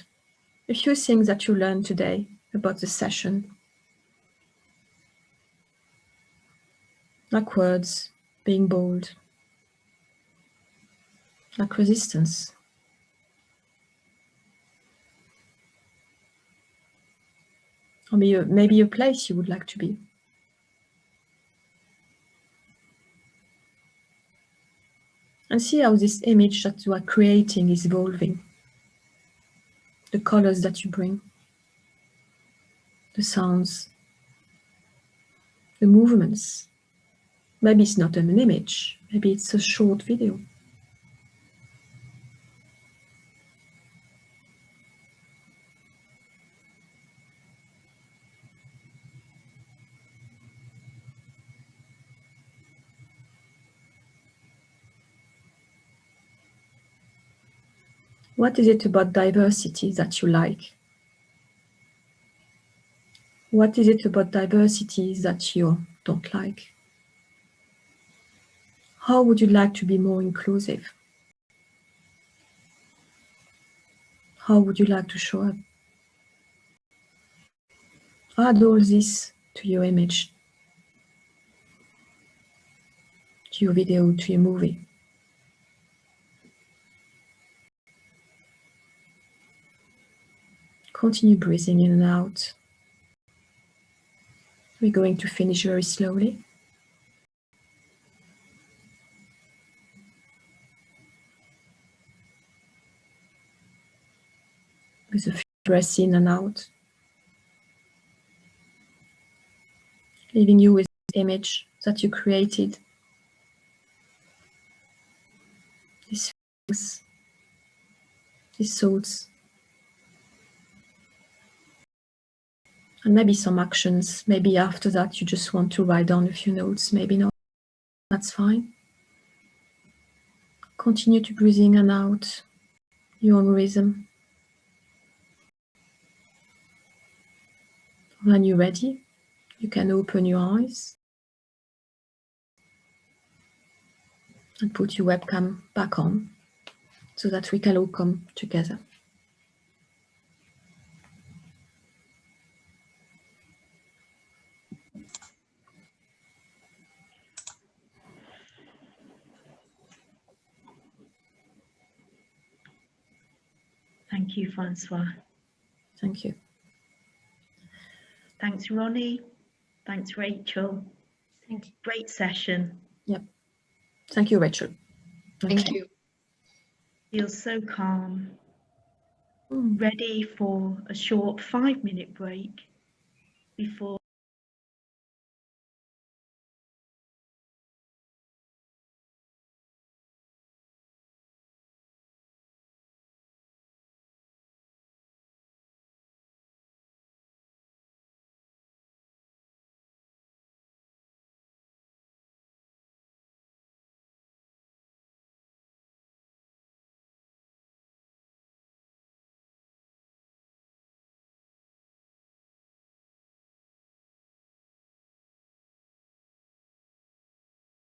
a few things that you learned today about the session, like words, being bold, like resistance, maybe a place you would like to be. And see how this image that you are creating is evolving. The colors that you bring, the sounds, the movements. Maybe it's not an image, maybe it's a short video. What is it about diversity that you like? What is it about diversity that you don't like? How would you like to be more inclusive? How would you like to show up? Add all this to your image, to your video, to your movie. Continue breathing in and out. We're going to finish very slowly. With a few breaths in and out. Leaving you with this image that you created. These feelings, these thoughts. And maybe some actions. Maybe after that you just want to write down a few notes. Maybe not. That's fine. Continue to breathe in and out. Your own rhythm. When you're ready, you can open your eyes and put your webcam back on so that we can all come together. Thank you, Francoise. Thank you. Thanks, Rony. Thanks, Rachel. Thank you. Great session. Yep. Thank you, Rachel. Thank you. Feels so calm. Ready for a short 5-minute break before